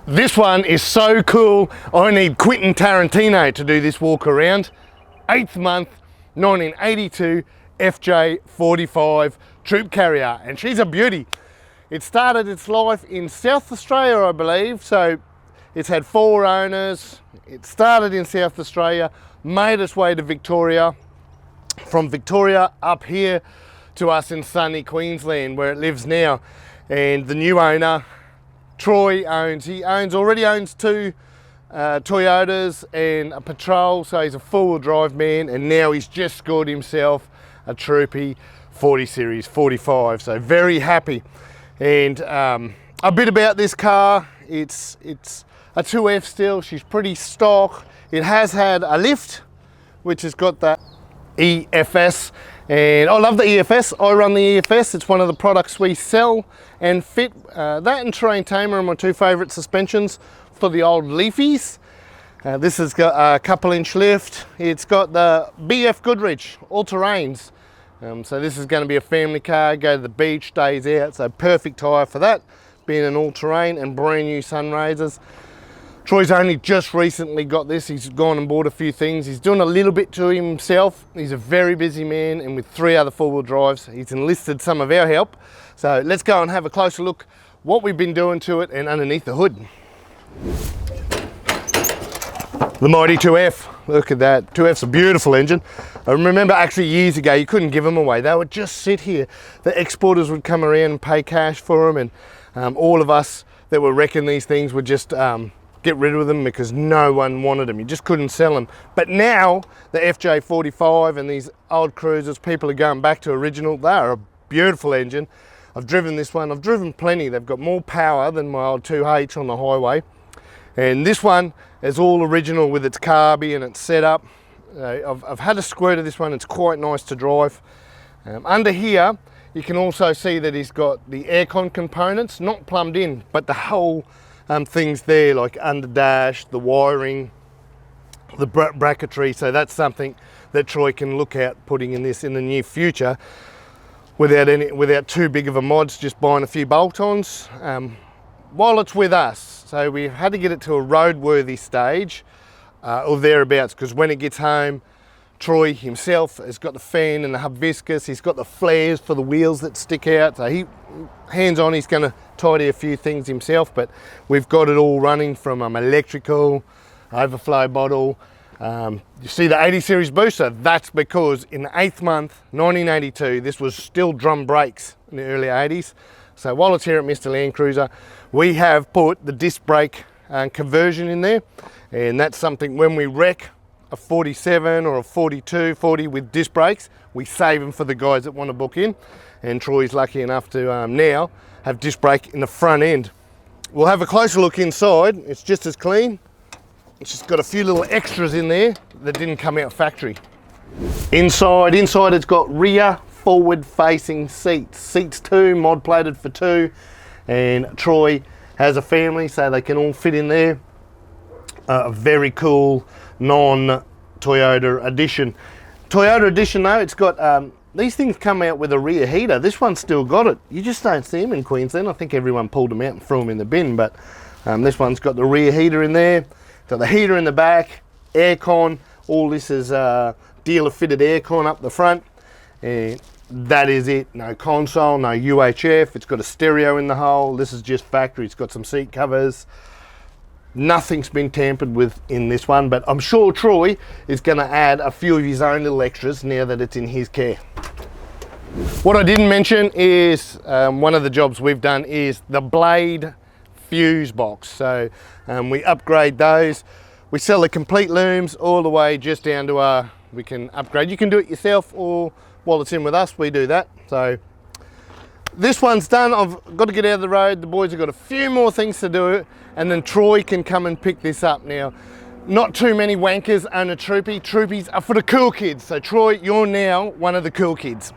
This one is so cool, I need Quentin Tarantino to do this walk around. 8th month, 1982, FJ45 troop carrier, and she's a beauty. It started its life in South Australia, I believe, so it's had 4 owners. It started in South Australia, made its way to Victoria, from Victoria up here to us in sunny Queensland where it lives now. And the new owner, Troy, already owns 2 Toyotas and a Patrol, so he's a four-wheel drive man, and now he's just scored himself a troopy 40 series 45, so very happy. And a bit about this car, it's a 2F still, she's pretty stock. It has had a lift, which has got that EFS, and I love the EFS. I run the EFS. It's one of the products we sell and fit. That and Terrain Tamer are my 2 favourite suspensions for the old Leafies. This has got a couple-inch lift. It's got the BF Goodrich all-terrains. So this is going to be a family car, go to the beach, days out, so perfect tyre for that, being an all-terrain, and brand new sun raisers. Troy's only just recently got this. He's gone and bought a few things. He's doing a little bit to himself. He's a very busy man, and with 3 other 4-wheel drives, he's enlisted some of our help. So let's go and have a closer look what we've been doing to it and underneath the hood. The mighty 2F, look at that. 2F's a beautiful engine. I remember actually years ago, you couldn't give them away. They would just sit here. The exporters would come around and pay cash for them, and all of us that were wrecking these things would just get rid of them because no one wanted them. You just couldn't sell them. But now the FJ45 and these old cruisers, people are going back to original. They are a beautiful engine. I've driven this one. I've driven plenty. They've got more power than my old 2H on the highway. And this one is all original with its carby and its setup. I've had a squirt of this one. It's quite nice to drive. Under here, you can also see that he's got the aircon components, not plumbed in, but the whole things there, like under dash, the wiring, the bracketry. So that's something that Troy can look at putting in this in the near future without too big of a mods, just buying a few bolt-ons while it's with us. So we had to get it to a roadworthy stage or thereabouts, because when it gets home, Troy himself has got the fan and the hibiscus. He's got the flares for the wheels that stick out. So he, hands on, he's going to tidy a few things himself, but we've got it all running from electrical, overflow bottle. You see the 80 series booster, that's because in the 8th month, 1982, this was still drum brakes in the early 80s. So while it's here at Mr Landcruiser, we have put the disc brake conversion in there, and that's something when we wreck a 47 or a 42, 40 with disc brakes, we save them for the guys that want to book in. And Troy's lucky enough to now have disc brake in the front end. We'll have a closer look inside. It's just as clean. It's just got a few little extras in there that didn't come out factory. Inside it's got rear forward facing seats. Seats 2, mod plated for 2. And Troy has a family, so they can all fit in there. A very cool non-Toyota edition. Toyota edition though, it's got, these things come out with a rear heater. This one's still got it. You just don't see them in Queensland. I think everyone pulled them out and threw them in the bin, but this one's got the rear heater in there. Got the heater in the back, aircon. All this is dealer fitted aircon up the front. And that is it. No console, no UHF. It's got a stereo in the hole. This is just factory. It's got some seat covers. Nothing's been tampered with in this one, but I'm sure Troy is going to add a few of his own little extras now that it's in his care. What I didn't mention is one of the jobs we've done is the blade fuse box. So we upgrade those. We sell the complete looms all the way just down to we can upgrade. You can do it yourself, or while it's in with us, we do that. So this one's done. I've got to get out of the road. The boys have got a few more things to do, and then Troy can come and pick this up. Now, not too many wankers own a troopy. Troopies are for the cool kids. So Troy, you're now one of the cool kids.